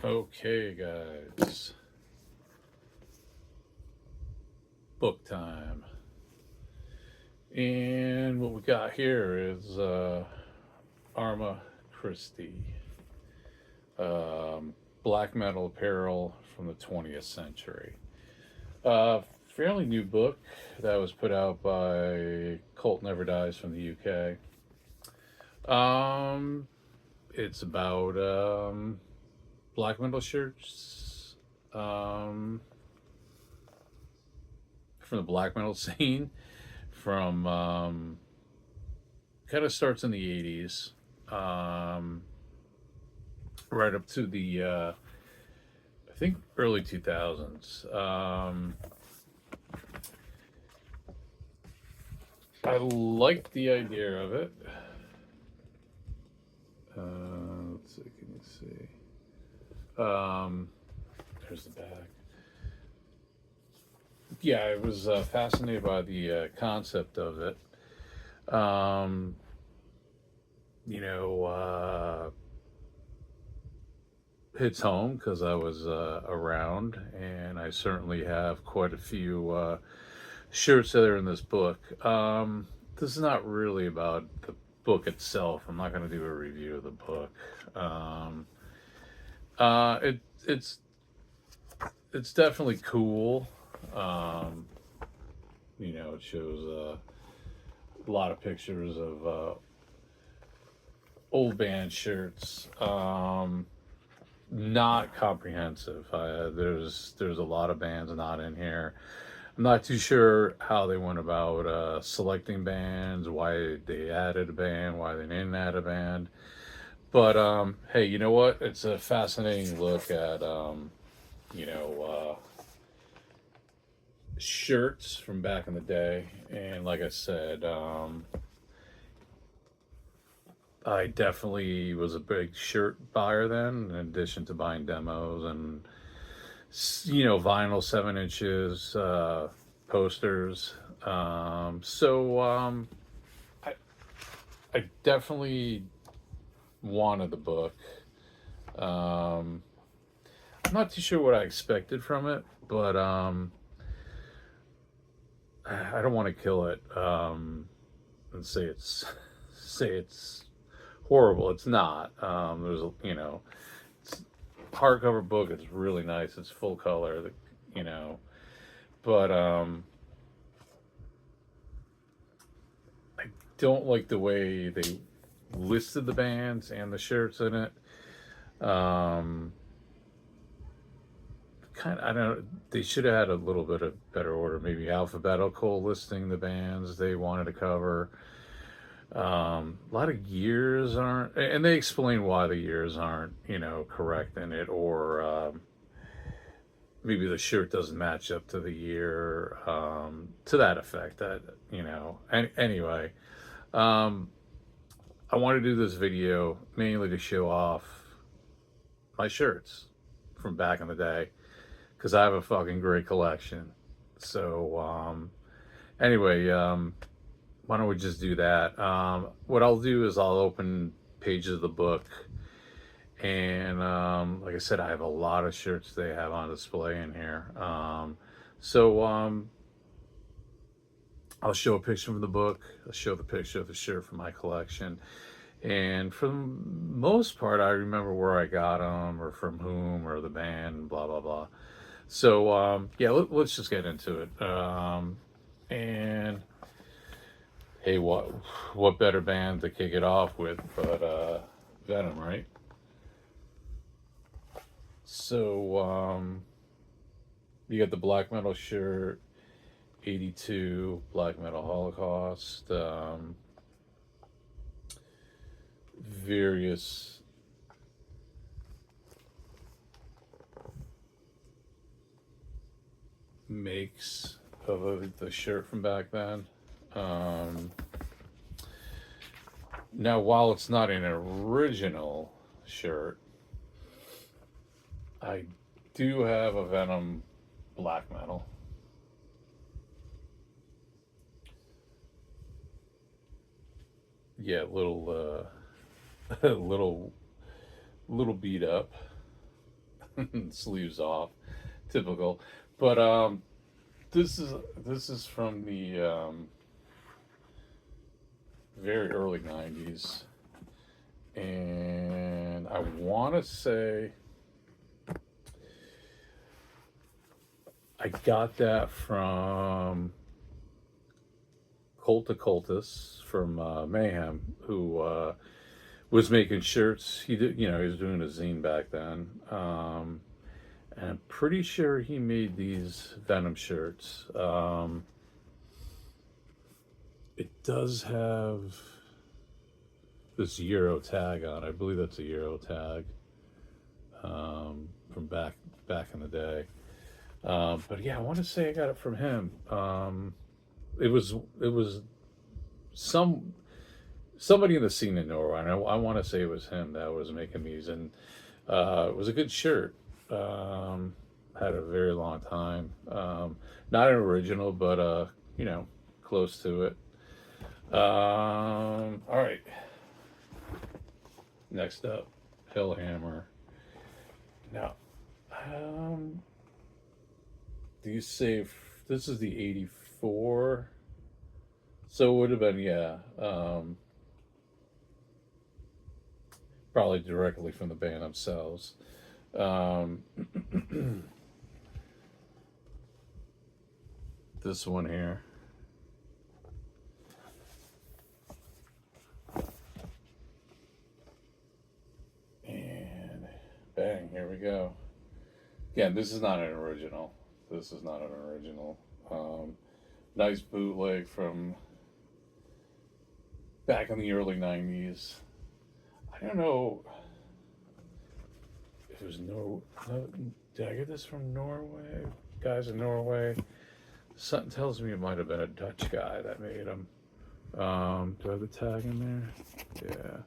Okay, guys, book time. And what we got here is Arma Christi, um, black metal apparel from the 20th century. Fairly new book that was put out by Cult Never Dies from the UK. It's about black metal shirts from the black metal scene from kind of starts in the 80s, right up to the I think early 2000s. I liked the idea of it. Let's see, can you see? There's the back. Yeah, I was fascinated by the concept of it. Um, you know, hits home because I was around, and I certainly have quite a few shirts that are in this book. This is not really about the book itself. I'm not going to do a review of the book. Um, it it's definitely cool. Um, it shows a lot of pictures of old band shirts. Not comprehensive. There's a lot of bands not in here. I'm not too sure how they went about selecting bands, why they added a band, why they didn't add a band. But hey, you know what? It's a fascinating look at you know shirts from back in the day, and like I said, I definitely was a big shirt buyer then, in addition to buying demos and vinyl 7 inches, posters. I I definitely wanted the book. Um, I'm not too sure what I expected from it, but I don't want to kill it and say it's horrible. It's not. It's hardcover book. It's really nice. It's full color. You know, but I don't like the way they listed the bands and the shirts in it. Um, I don't know. They should have had a little bit of better order, maybe alphabetical listing the bands they wanted to cover. A lot of years aren't, and they explain why the years aren't, correct in it, or maybe the shirt doesn't match up to the year, to that effect. Anyway, um, I want to do this video mainly to show off my shirts from back in the day because I have a fucking great collection. So, anyway, why don't we just do that? What I'll do is I'll open pages of the book, and like I said, I have a lot of shirts they have on display in here. So I'll show a picture from the book. I'll show the picture of the shirt from my collection, and for the most part, I remember where I got them, or from whom, or the band, blah blah blah. So yeah, let's just get into it. And hey, what better band to kick it off with but Venom, right? So you got the black metal shirt, 82 black metal Holocaust, various makes of the shirt from back then. Um, Now, while it's not an original shirt, I do have a Venom black metal. Yeah, little little beat up. sleeves off, typical. But this is from the very early '90s, and I want to say I got that from Colt Cultus from Mayhem, who was making shirts. He did, you know, he was doing a zine back then. And I'm pretty sure he made these Venom shirts. It does have this Euro tag on. I believe that's a Euro tag from back in the day. But yeah, I want to say I got it from him. It was some somebody in the scene in Norway, and I want to say it was him that was making these, and it was a good shirt. Had a very long time. Not an original, but you know, close to it. All right. Next up, Hellhammer. Now, do you say this is the '84? So it would have been, yeah, probably directly from the band themselves. Um, this one here. And bang, here we go. Again, this is not an original. This is not an original. Nice bootleg from back in the early '90s. I don't know if it was did I get this from Norway? Guys in Norway. Something tells me it might have been a Dutch guy that made them. Do I have the tag in there? Yeah.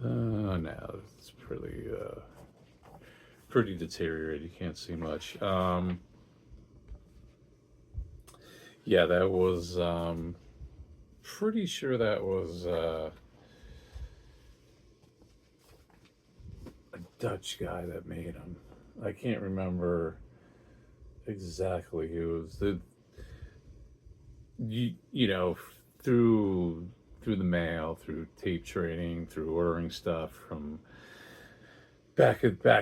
No, it's pretty deteriorated. You can't see much. Yeah, that was pretty sure that was a Dutch guy that made them. I can't remember exactly who was you know, through the mail, through tape trading, through ordering stuff from back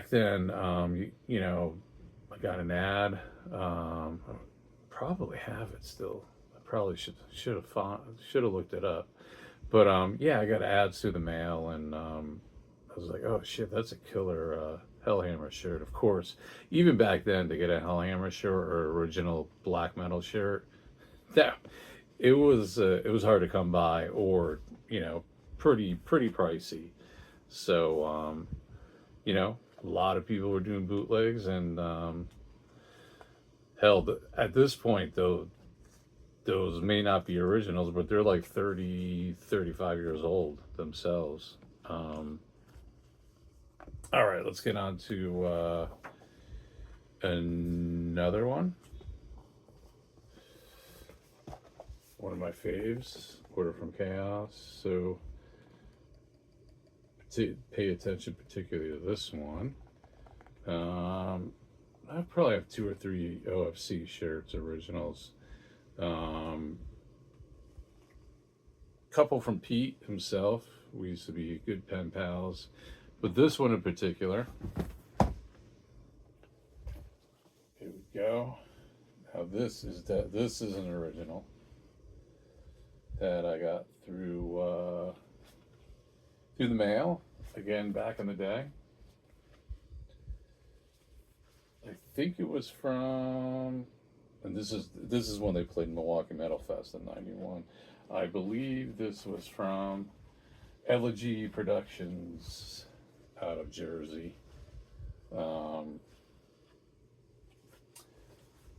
then. You know, I got an ad. I probably have it still. I probably should have looked it up. But yeah, I got ads through the mail, and I was like, oh shit, that's a killer Hellhammer shirt. Of course, even back then, to get a Hellhammer shirt or original black metal shirt, that it was hard to come by, or you know, pretty pricey. So you know, a lot of people were doing bootlegs, and hell, at this point though, those may not be originals, but they're like 30, 35 years old themselves. All right, let's get on to another one. One of my faves, Order from Chaos. So pay attention particularly to this one. I probably have 2 or 3 OFC shirts, originals. Couple from Pete himself. We used to be good pen pals. But this one in particular, here we go. Now this is an original that I got through the mail, again back in the day. I think it was from, and this is when they played Milwaukee Metal Fest in '91. I believe this was from Elegy Productions out of Jersey.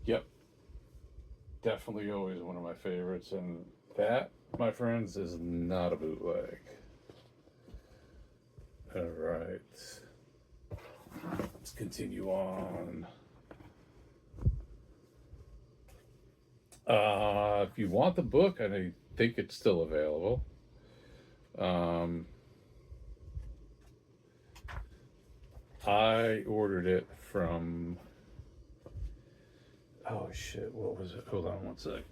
Yep, definitely always one of my favorites, and that, my friends, is not a bootleg. All right, let's continue on. If you want the book, I think it's still available. I ordered it from. Oh shit! What was it? Hold on one sec.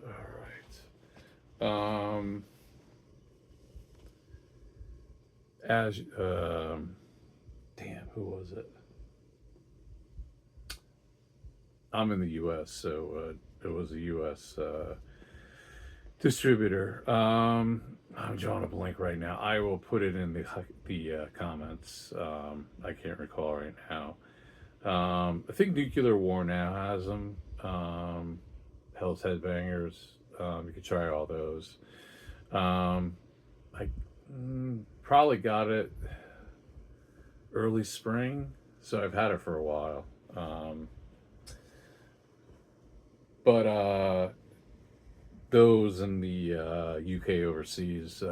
All right. As damn, who was it? I'm in the U.S., so it was a U.S. Distributor. I'm drawing a blank right now. I will put it in the comments. I can't recall right now. I think Nuclear War now has them. Hell's Headbangers. You could try all those. I probably got it early spring, so I've had it for a while. But those in the UK overseas,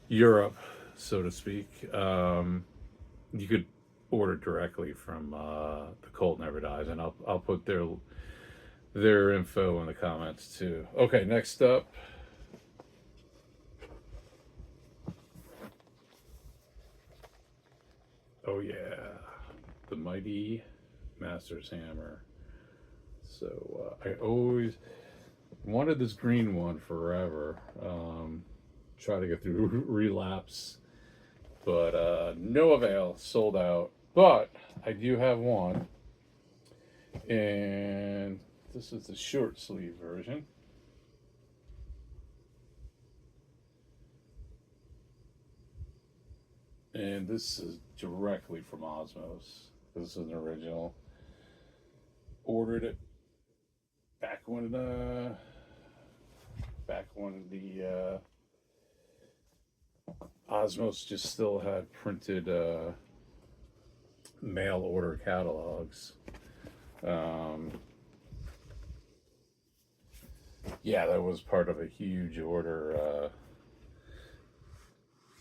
Europe, so to speak, you could order directly from the Cult Never Dies, and I'll put their info in the comments too. Okay, next up. Oh yeah, the Mighty Master's Hammer. So I always wanted this green one forever. Try to get through Relapse, but no avail. Sold out. But I do have one, and this is the short sleeve version. And this is directly from Osmos. This is an original. Ordered it back when the Osmos just still had printed mail order catalogs. Yeah, that was part of a huge order.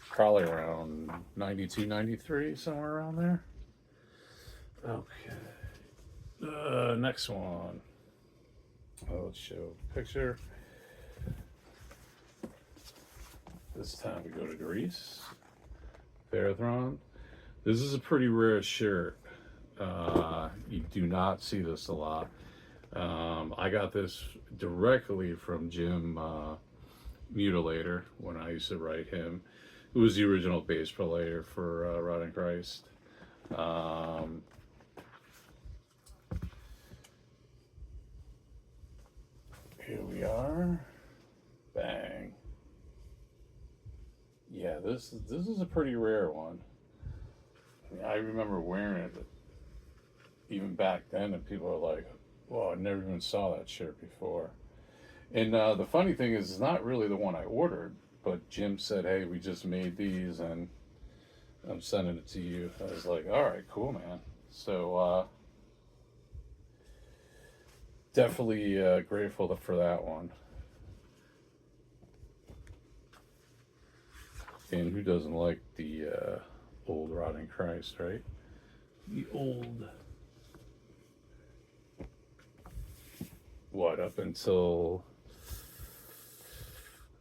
Probably around 92, 93, somewhere around there. Okay. Next one. Let's show a picture. This time we go to Greece. Parathron. This is a pretty rare shirt. You do not see this a lot. I got this directly from Jim Mutilator when I used to write him. It was the original bass player for Rotting Christ. Here we are. Bang. Yeah, this is a pretty rare one. I remember wearing it even back then, and people are like, "Well, I never even saw that shirt before." And the funny thing is, it's not really the one I ordered, but Jim said, "Hey, we just made these, and I'm sending it to you." I was like, "All right, cool, man." So definitely grateful for that one. And who doesn't like the old Rotting Christ, right? The old. What, up until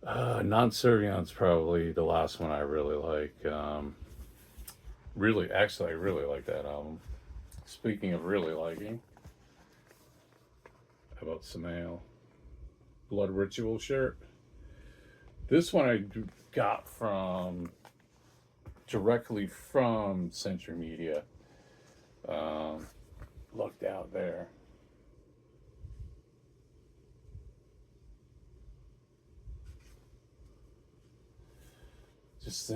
Non-Servion's probably the last one I really like. Really, actually, I really like that album. Speaking of really liking, how about Samael? Blood Ritual shirt. This one I got directly from Century Media. Looked out there. Just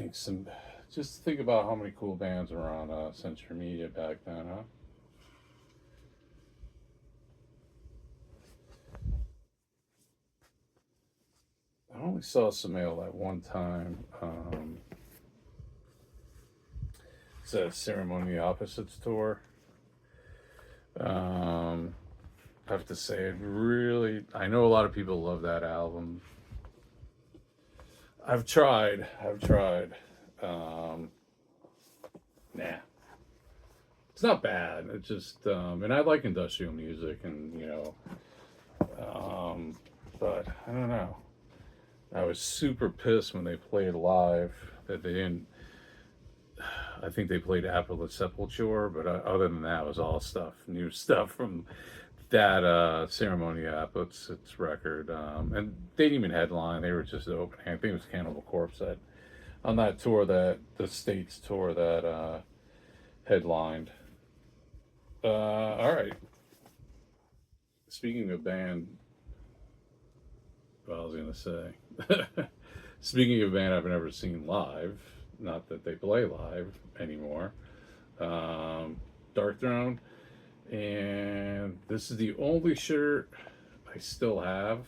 think about how many cool bands were on Century Media back then, huh? I only saw Samael that one time. It's a Ceremony Opposites tour. I have to say, I know a lot of people love that album. I've tried. Nah. It's not bad. It just, and I like industrial music, and but I don't know. I was super pissed when they played live that they didn't I think they played Apple Sepulture, but other than that, it was all stuff, new stuff from that Ceremony app. It's record, and they didn't even headline. They were just opening. I think it was Cannibal Corpse that on that tour, that the States tour that headlined. All right. Speaking of band, what I was gonna say. Speaking of band I've never seen live, not that they play live anymore. Dark Throne, and this is the only shirt I still have.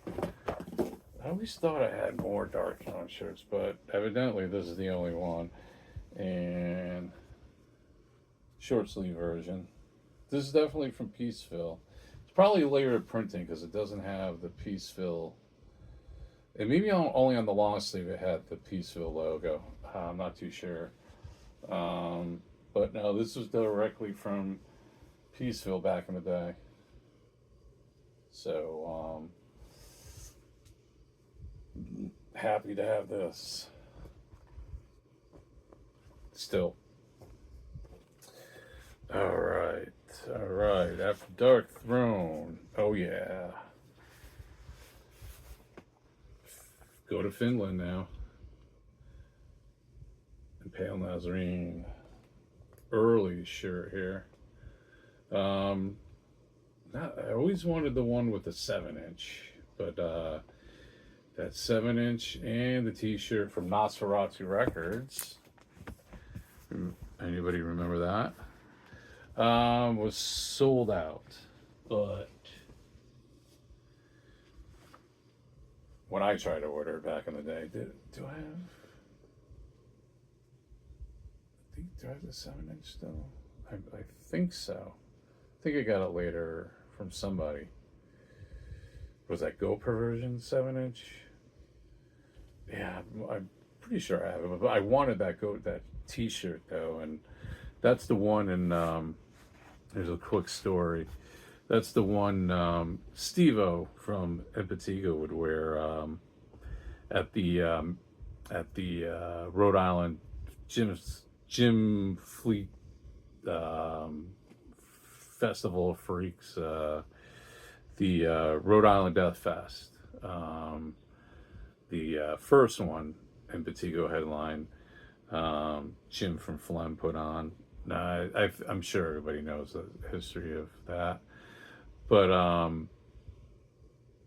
I always thought I had more Dark Throne shirts, but evidently this is the only one. And short sleeve version. This is definitely from Peaceville. It's probably later printing because it doesn't have the Peaceville. And maybe only on the long sleeve it had the Peaceville logo. I'm not too sure. But no, this was directly from Peaceville back in the day. So, happy to have this. Still. All right. After Dark Throne. Oh, yeah. Go to Finland now. And Pale Nazarene. Early shirt here. I always wanted the one with the 7-inch, but that 7-inch and the T-shirt from Nosferatu Records. Anybody remember that? Was sold out, but when I tried to order it back in the day, do I have the 7-inch still? I think so. I think I got it later from somebody. Was that Go Perversion 7-inch? Yeah, I'm pretty sure I have it. But I wanted that T-shirt though, and that's the one. And there's a quick story. That's the one Steve-O from Empatigo would wear at the Rhode Island Jim Fleet Festival of Freaks, the Rhode Island Death Fest, the first one in Empatigo headline. Jim from Phlegm put on. I'm sure everybody knows the history of that, but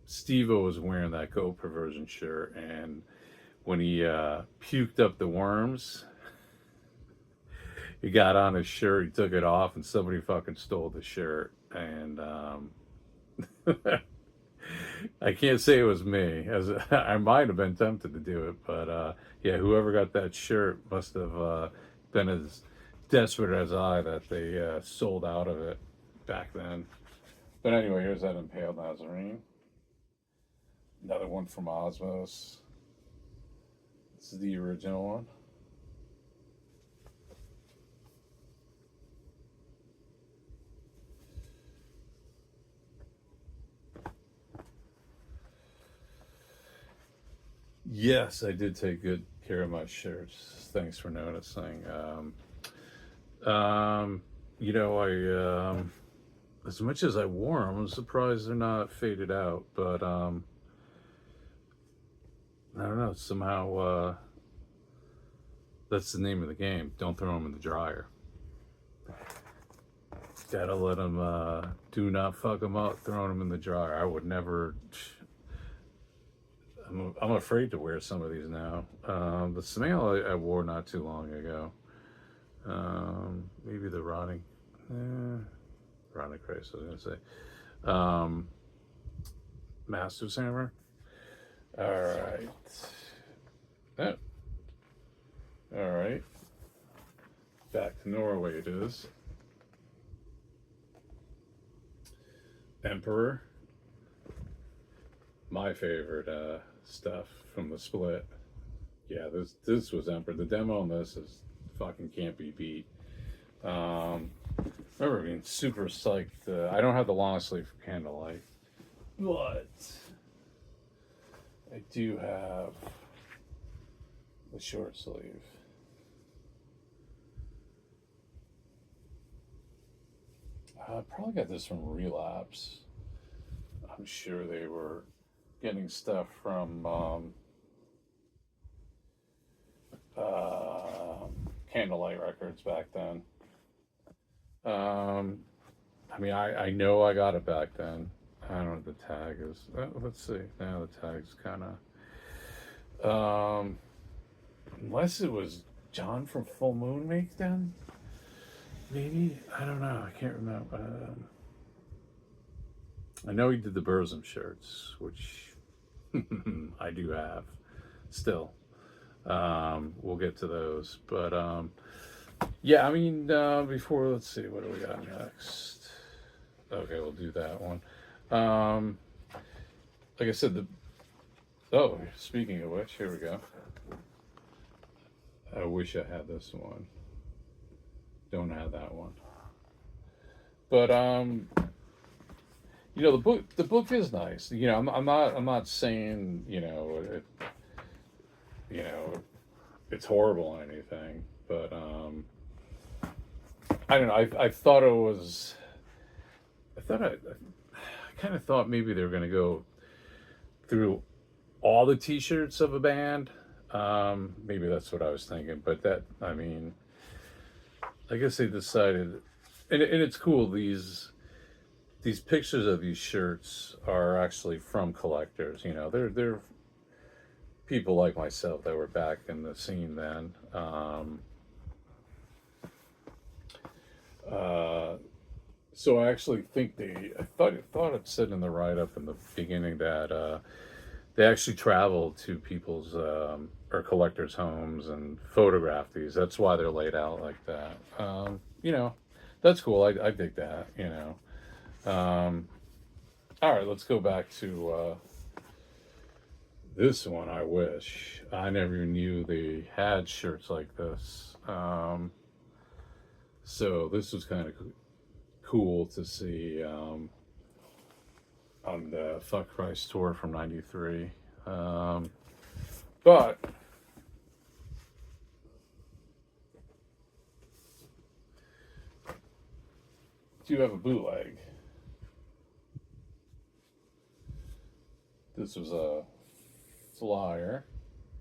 Steve-O was wearing that Go Perversion shirt, and when he puked up the worms, he got on his shirt, he took it off, and somebody fucking stole the shirt. And I can't say it was me, as I might have been tempted to do it, but yeah, whoever got that shirt must have been as desperate as I that they sold out of it back then. But anyway, here's that Impaled Nazarene. Another one from Osmos. This is the original one. Yes, I did take good care of my shirts. Thanks for noticing. I as much as I wore them, I'm surprised they're not faded out. But I don't know. Somehow that's the name of the game. Don't throw them in the dryer. Gotta let them. Do not fuck them up. Throwing them in the dryer. I would never. I'm afraid to wear some of these now. The Snail I wore not too long ago. Maybe the Rotting Christ, I was gonna say. Master's Hammer. Alright. Oh. Alright. Back to Norway it is. Emperor. My favorite stuff from the split. Yeah, this was Emperor. The demo on this is fucking can't be beat. Remember being super psyched. I don't have the long sleeve for Candlelight, but I do have the short sleeve. Probably got this from Relapse. I'm sure they were getting stuff from uh, Candlelight Records back then. Um, I mean, I know I got it back then. I don't know what the tag is. Let's see. Now the tag's kind of. Unless it was John from Full Moon make them? Maybe? I don't know. I can't remember. I know he did the Burzum shirts, which I do have still. We'll get to those. But yeah, I mean, before, let's see, what do we got next? Okay, we'll do that one. Like I said, oh, speaking of which, here we go. I wish I had this one. Don't have that one. But the book is nice. I'm not saying it's horrible or anything, but I don't know. I thought it was. I kind of thought maybe they were going to go through all the T-shirts of a band. Maybe that's what I was thinking, but I guess they decided, and it's cool. These pictures of these shirts are actually from collectors. They're people like myself that were back in the scene then. So I actually think I thought it said in the write-up in the beginning that they actually traveled to people's or collectors' homes and photographed these. That's why they're laid out like that. That's cool. I dig that. All right, let's go back to this one. I wish I never knew they had shirts like this. So this was kind of cool to see on the Fuck Christ tour from '93. But do have a bootleg. This was a flyer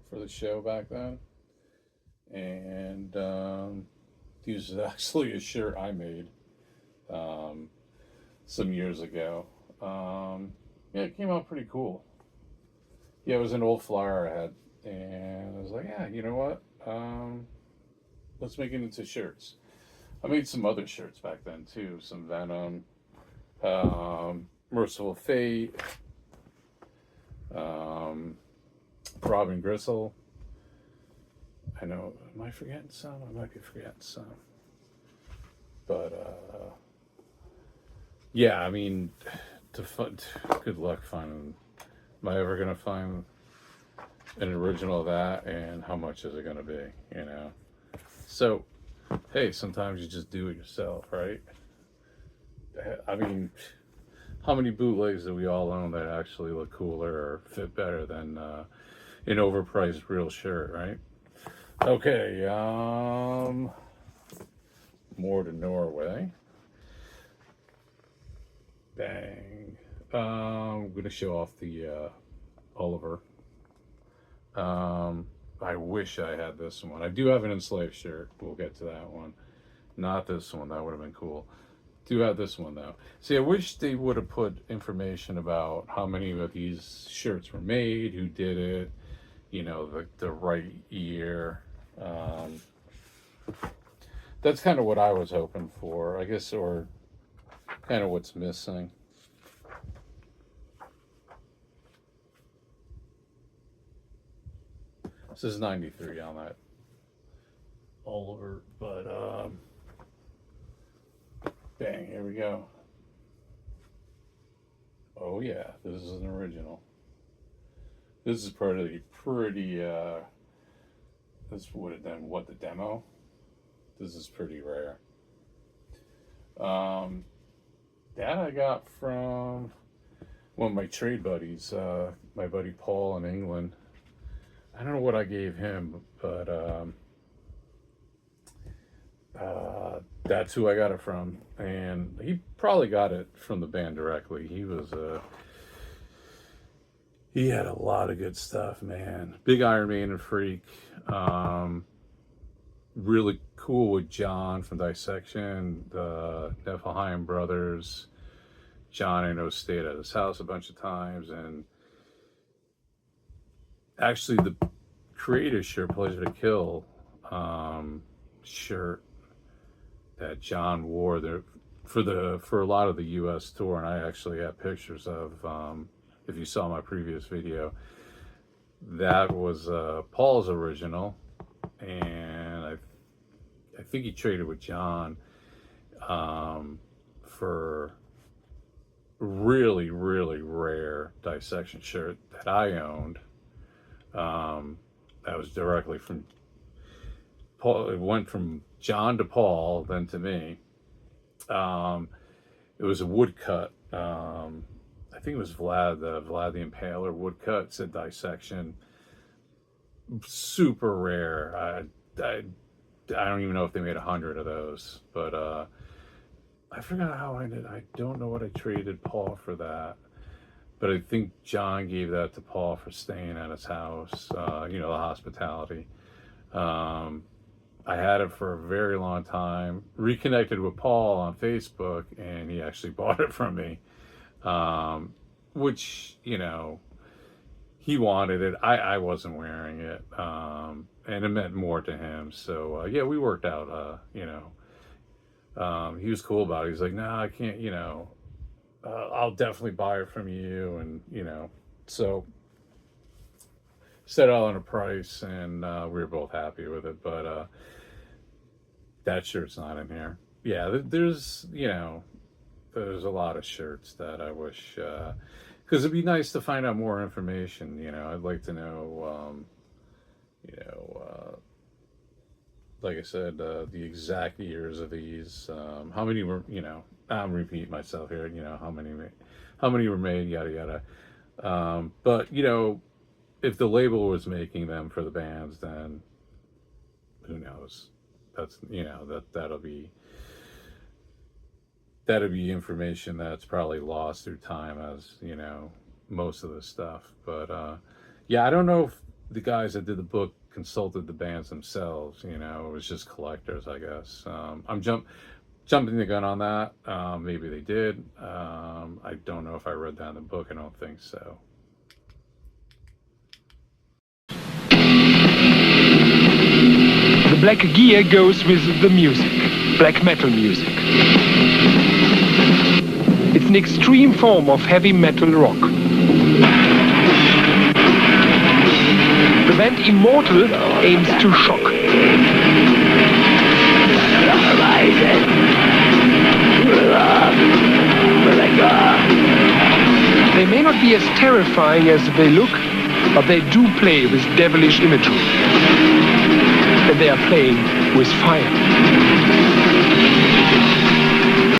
for the show back then, and this is actually a shirt I made some years ago. Yeah, it came out pretty cool. Yeah, it was an old flyer I had, and I was like, yeah, you know what? Let's make it into shirts. I made some other shirts back then too. Some Venom, Merciful Fate, Robin Gristle. I know. Am I forgetting some? I might be forgetting some. But yeah, I mean, good luck finding. Am I ever gonna find an original of that? And how much is it gonna be? So, hey, sometimes you just do it yourself, right? I mean, how many bootlegs do we all own that actually look cooler or fit better than an overpriced real shirt, right? Okay, more to Norway. Bang. I'm going to show off the Oliver. I wish I had this one. I do have an enslaved shirt. We'll get to that one. Not this one. That would have been cool. Do have this one though. See, I wish they would have put information about how many of these shirts were made, who did it, the right year. That's kind of what I was hoping for, I guess, or kind of what's missing. This is 93 on that Oliver, but bang, here we go. Oh yeah, this is an original. This is pretty this would have done the demo. This is pretty rare. That I got from one of my trade buddies, my buddy Paul in England. I don't know what I gave him, but That's who I got it from, and he probably got it from the band directly. He had a lot of good stuff, man. Big Iron Maiden freak. Really cool with John from Dissection, the Nephilim brothers. John, I know, stayed at his house a bunch of times, and actually the Creator shirt, Pleasure to Kill shirt that John wore there for a lot of the U.S. tour, and I actually have pictures of. If you saw my previous video, that was Paul's original, and I think he traded with John for a really, really rare Dissection shirt that I owned. That was directly from Paul. It went from John to Paul, then to me. It was a woodcut. I think it was Vlad the Impaler woodcut. It said Dissection. Super rare. I don't even know if they made 100 of those, but I forgot how I did. I don't know what I traded Paul for that, but I think John gave that to Paul for staying at his house. The hospitality. I had it for a very long time. Reconnected with Paul on Facebook, and he actually bought it from me. Which, he wanted it. I wasn't wearing it. And it meant more to him. So, we worked out, he was cool about it. He's like, nah, I can't, I'll definitely buy it from you. And, so settled on a price, and we were both happy with it. But that shirt's not in here. Yeah, there's a lot of shirts that I wish, because it'd be nice to find out more information. I'd like to know, like I said, the exact years of these, how many were, I'm repeating myself here, how many were made, yada yada. But if the label was making them for the bands, then who knows? That's that'll be information that's probably lost through time, as most of the stuff. But I don't know if the guys that did the book consulted the bands themselves. It was just collectors, I guess. I'm jumping the gun on that. Maybe they did. I don't know if I read that in the book. I don't think so. The black gear goes with the music, black metal music. It's an extreme form of heavy metal rock. The band Immortal aims to shock. They may not be as terrifying as they look, but they do play with devilish imagery. And they are playing with fire.